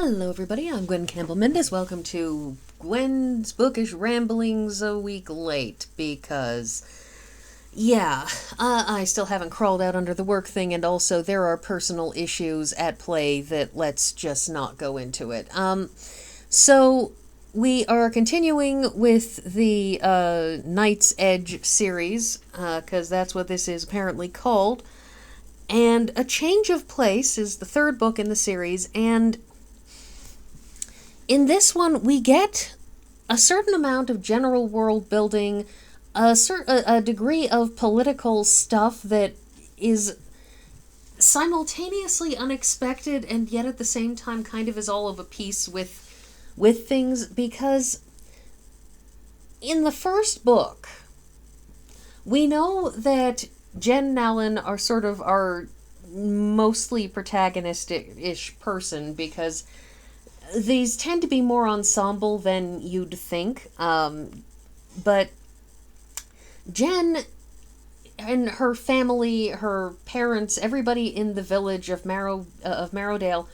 Hello everybody, I'm Gwen Campbell-Mindes. Welcome to Gwen's Bookish Ramblings a week late because, I still haven't crawled out under the work thing, and also there are personal issues at play that let's just not go into it. So we are continuing with the Knight's Edge series, because that's what this is apparently called. And A Change of Place is the third book in the series, and in this one, we get a certain amount of general world building, a degree of political stuff that is simultaneously unexpected and yet at the same time kind of is all of a piece with things, because in the first book, we know that Jenn Nalynn are sort of our mostly protagonistic-ish person, because these tend to be more ensemble than you'd think, but Jenn and her family, her parents, everybody in the village of Marrowdale,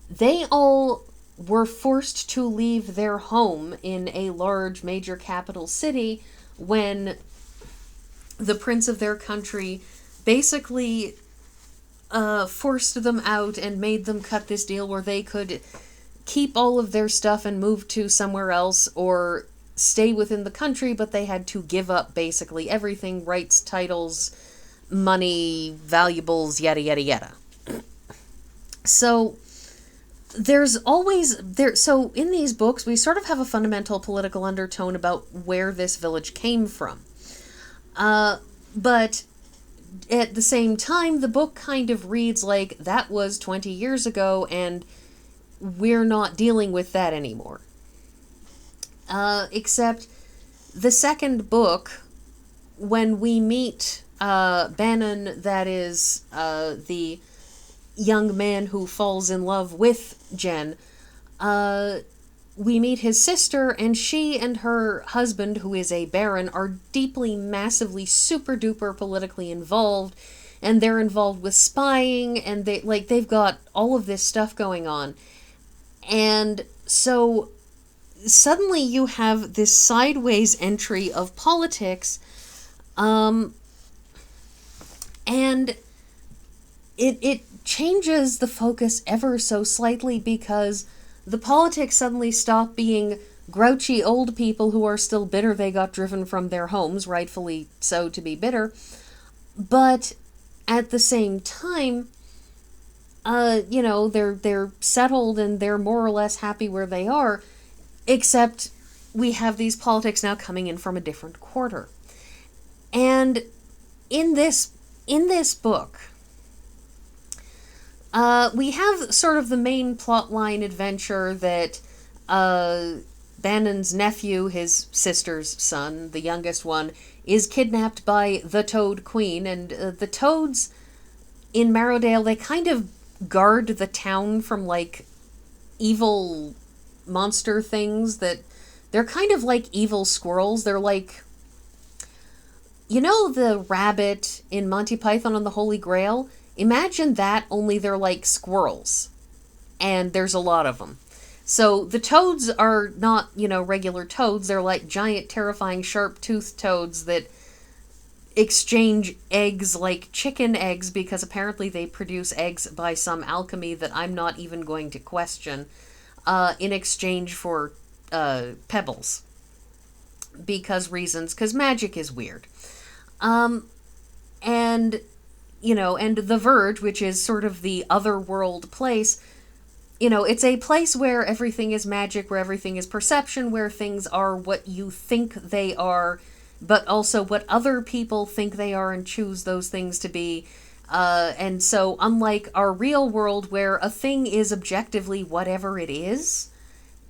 they all were forced to leave their home in a large major capital city when the prince of their country basically forced them out and made them cut this deal where they could keep all of their stuff and move to somewhere else or stay within the country, but they had to give up basically everything: rights, titles, money, valuables, yada yada yada. So there's always there so in these books we sort of have a fundamental political undertone about where this village came from. But at the same time, the book kind of reads like that was 20 years ago and we're not dealing with that anymore. Except the second book, when we meet Bannan, that is the young man who falls in love with Jenn, we meet his sister, and she and her husband, who is a baron, are deeply, massively, super-duper politically involved, and they're involved with spying, and they've got all of this stuff going on. And so suddenly you have this sideways entry of politics, and it changes the focus ever so slightly, because the politics suddenly stop being grouchy old people who are still bitter they got driven from their homes, rightfully so to be bitter, but at the same time, they're settled and they're more or less happy where they are, except we have these politics now coming in from a different quarter. And in this book, we have sort of the main plotline adventure that Bannan's nephew, his sister's son, the youngest one, is kidnapped by the Toad Queen, and the Toads in Marrowdale, they kind of guard the town from, like, evil monster things that... They're kind of like evil squirrels. They're like... You know the rabbit in Monty Python and the Holy Grail? Imagine that, only they're like squirrels. And there's a lot of them. So the toads are not, regular toads. They're like giant, terrifying, sharp-toothed toads that exchange eggs like chicken eggs, because apparently they produce eggs by some alchemy that I'm not even going to question, in exchange for pebbles. Because magic is weird. And the Verge, which is sort of the otherworld place, it's a place where everything is magic, where everything is perception, where things are what you think they are, but also what other people think they are and choose those things to be. And so, unlike our real world, where a thing is objectively whatever it is,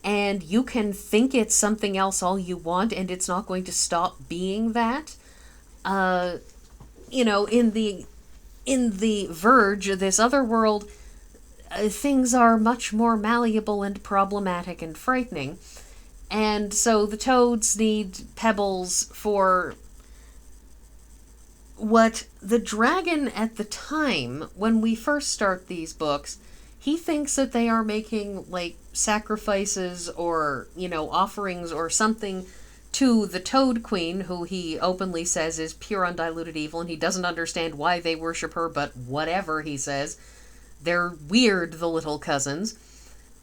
and you can think it's something else all you want, and it's not going to stop being that, in the Verge, this other world, things are much more malleable and problematic and frightening. And so the toads need pebbles for what the dragon at the time, when we first start these books, he thinks that they are making, like, sacrifices or, offerings or something to the Toad Queen, who he openly says is pure undiluted evil, and he doesn't understand why they worship her, but whatever, he says. They're weird, the little cousins.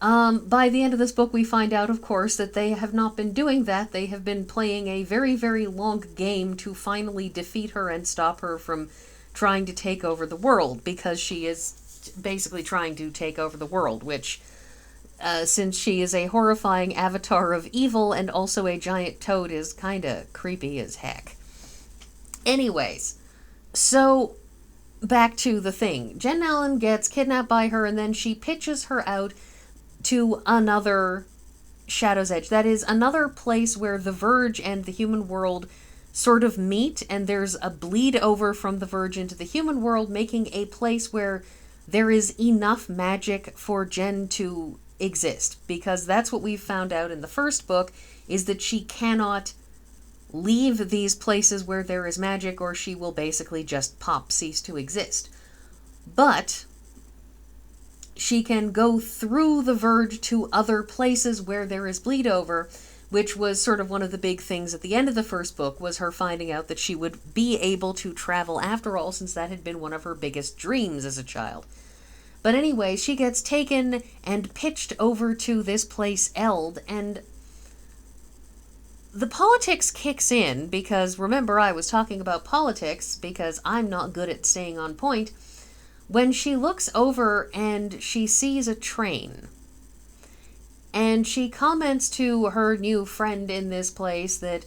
By the end of this book, we find out, of course, that they have not been doing that. They have been playing a very, very long game to finally defeat her and stop her from trying to take over the world, because she is basically trying to take over the world, which, since she is a horrifying avatar of evil and also a giant toad, is kind of creepy as heck. Anyways, so back to the thing. Jenn Nalynn gets kidnapped by her, and then she pitches her out to another Shadow's Edge. That is another place where the Verge and the human world sort of meet, and there's a bleed over from the Verge into the human world, making a place where there is enough magic for Jenn to exist. Because that's what we've found out in the first book, is that she cannot leave these places where there is magic, or she will basically just cease to exist. But she can go through the Verge to other places where there is bleed over, which was sort of one of the big things at the end of the first book, was her finding out that she would be able to travel after all, since that had been one of her biggest dreams as a child. But anyway, she gets taken and pitched over to this place, Eld, and the politics kicks in, because remember, I was talking about politics because I'm not good at staying on point. When she looks over and she sees a train, and she comments to her new friend in this place that,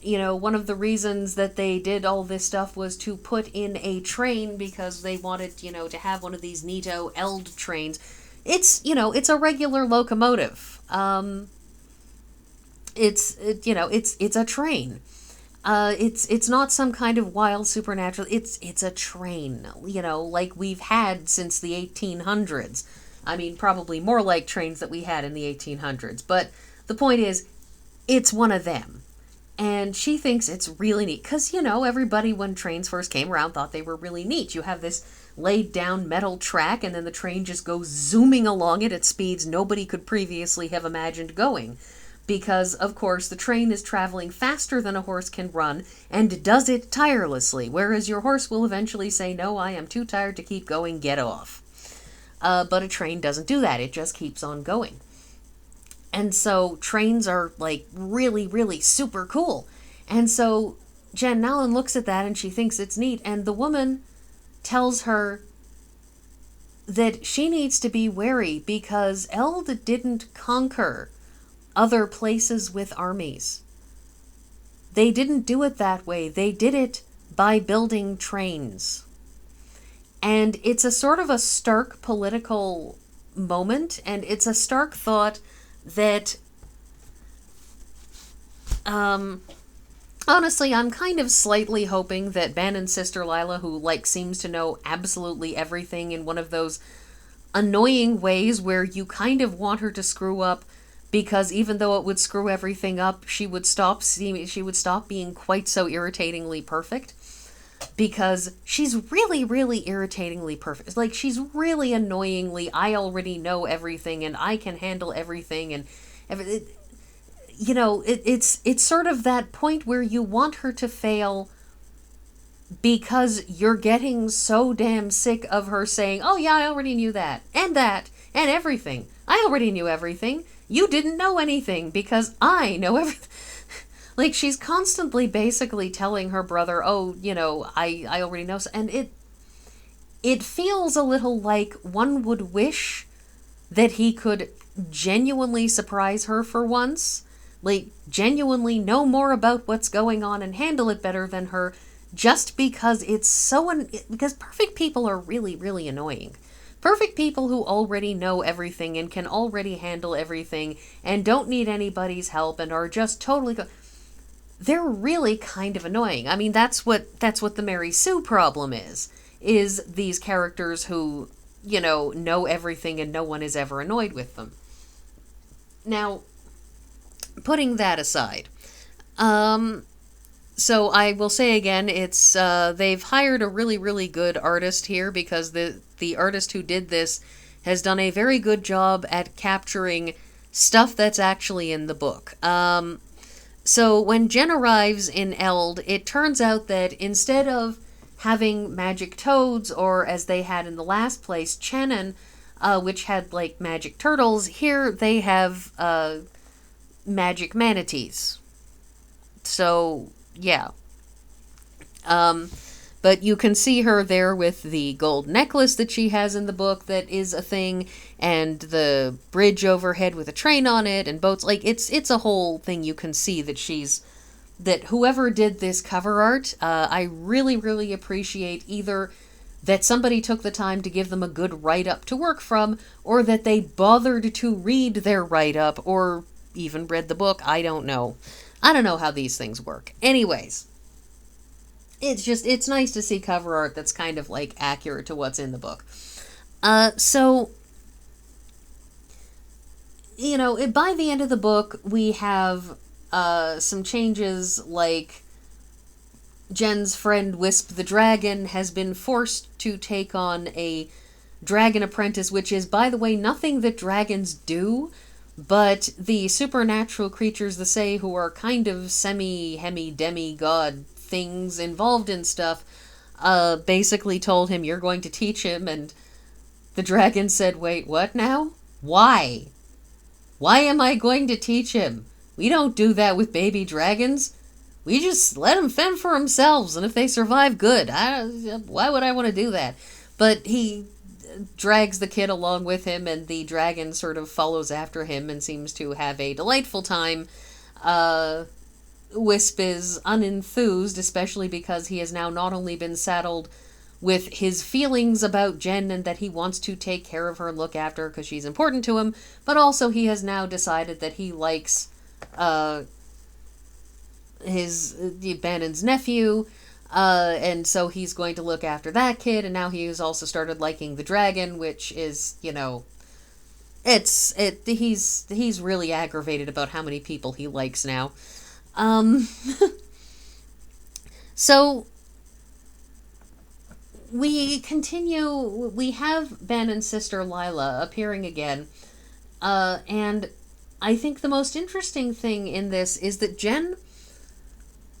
one of the reasons that they did all this stuff was to put in a train because they wanted, to have one of these neato Eld trains. It's a regular locomotive. It's a train. It's not some kind of wild supernatural. It's a train, like we've had since the 1800s. I mean, probably more like trains that we had in the 1800s. But the point is, it's one of them. And she thinks it's really neat. Because, everybody, when trains first came around, thought they were really neat. You have this laid down metal track, and then the train just goes zooming along it at speeds nobody could previously have imagined going. Because, of course, the train is traveling faster than a horse can run, and does it tirelessly, whereas your horse will eventually say, no, I am too tired to keep going, get off. But a train doesn't do that, it just keeps on going. And so trains are, like, really, really super cool. And so Jenn Nalynn looks at that and she thinks it's neat, and the woman tells her that she needs to be wary because Eld didn't conquer other places with armies. They didn't do it that way. They did it by building trains. And it's a sort of a stark political moment, and it's a stark thought that, honestly, I'm kind of slightly hoping that Bannan's sister Lila, who, seems to know absolutely everything in one of those annoying ways where you kind of want her to screw up, because even though it would screw everything up, she would stop being quite so irritatingly perfect. Because she's really, really irritatingly perfect. Like, she's really annoyingly, I already know everything, and I can handle everything, and it's sort of that point where you want her to fail because you're getting so damn sick of her saying, oh yeah, I already knew that, and everything. I already knew everything. You didn't know anything because I know everything. Like, she's constantly basically telling her brother, oh, I already know. And it feels a little like one would wish that he could genuinely surprise her for once. Like, genuinely know more about what's going on and handle it better than her, just because it's so... because perfect people are really, really annoying. Perfect people who already know everything and can already handle everything and don't need anybody's help and are just totally... they're really kind of annoying. I mean, that's what the Mary Sue problem is these characters who, know everything and no one is ever annoyed with them. Now, putting that aside, so I will say again, it's they've hired a really, really good artist here, because the artist who did this has done a very good job at capturing stuff that's actually in the book. So when Jenn arrives in Eld, it turns out that instead of having magic toads, or as they had in the last place, Chenin, which had like magic turtles, here they have magic manatees. So, yeah. But you can see her there with the gold necklace that she has in the book that is a thing, and the bridge overhead with a train on it, and boats. Like, it's a whole thing. You can see that whoever did this cover art, I really, really appreciate either that somebody took the time to give them a good write-up to work from, or that they bothered to read their write-up, or even read the book. I don't know. I don't know how these things work. Anyways, it's nice to see cover art that's kind of like accurate to what's in the book. So, you know, by the end of the book, we have some changes, like Jenn's friend Wisp the dragon has been forced to take on a dragon apprentice, which is, by the way, nothing that dragons do, but the supernatural creatures, the Say, who are kind of semi-hemi-demigod things involved in stuff, basically told him, you're going to teach him, and the dragon said, wait, what now? Why? Why am I going to teach him? We don't do that with baby dragons. We just let them fend for themselves, and if they survive, good. Why would I want to do that? But he drags the kid along with him, and the dragon sort of follows after him and seems to have a delightful time. Wisp is unenthused, especially because he has now not only been saddled with his feelings about Jenn and that he wants to take care of her and look after her because she's important to him, but also he has now decided that he likes Bannan's nephew, and so he's going to look after that kid, and now he's also started liking the dragon, which is, you know, he's really aggravated about how many people he likes now. So we continue, we have Bannan's sister Lila appearing again, and I think the most interesting thing in this is that Jenn,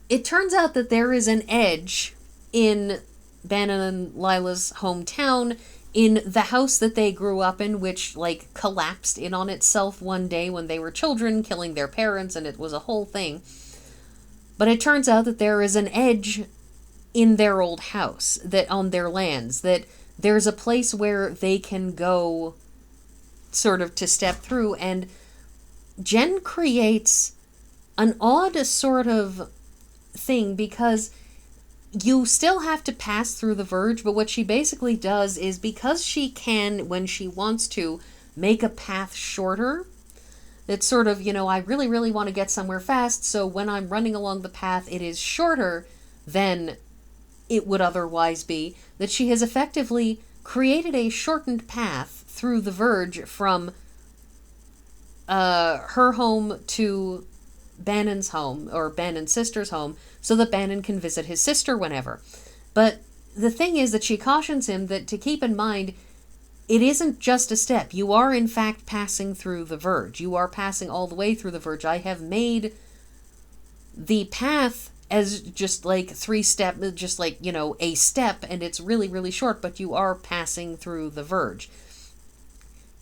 it turns out that there is an edge in Bannan and Lila's hometown, in the house that they grew up in, which, like, collapsed in on itself one day when they were children, killing their parents, and it was a whole thing. But it turns out that there is an edge in their old house, that on their lands, that there's a place where they can go sort of to step through, and Jenn creates an odd sort of thing, because you still have to pass through the Verge, but what she basically does is, because she can, when she wants to, make a path shorter, it's sort of, you know, I really, really want to get somewhere fast, so when I'm running along the path, it is shorter than it would otherwise be, that she has effectively created a shortened path through the Verge from her home to Bannan's home, or Bannan's sister's home, so that Bannan can visit his sister whenever. But the thing is that she cautions him that to keep in mind, it isn't just a step. You are, in fact, passing through the Verge. You are passing all the way through the Verge. I have made the path as just like 3 step, just like, you know, a step, and it's really, really short, but you are passing through the Verge.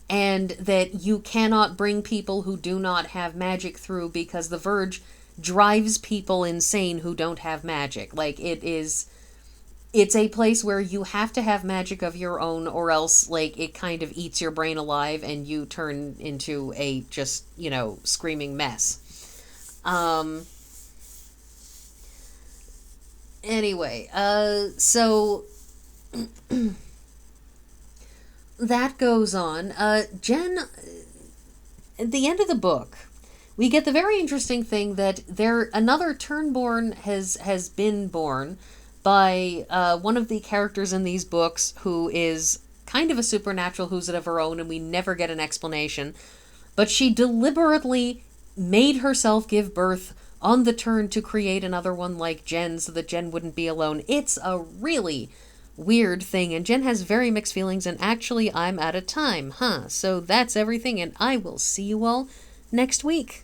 And that you cannot bring people who do not have magic through, because the Verge drives people insane who don't have magic. Like, it's a place where you have to have magic of your own, or else, like, it kind of eats your brain alive and you turn into a just, you know, screaming mess. Anyway, so that goes on. Jenn, at the end of the book, we get the very interesting thing that another Turnborn has been born by one of the characters in these books, who is kind of a supernatural who's of her own, and we never get an explanation. But she deliberately made herself give birth on the turn to create another one like Jenn, so that Jenn wouldn't be alone. It's a really weird thing, and Jenn has very mixed feelings, and actually I'm out of time, So that's everything, and I will see you all next week.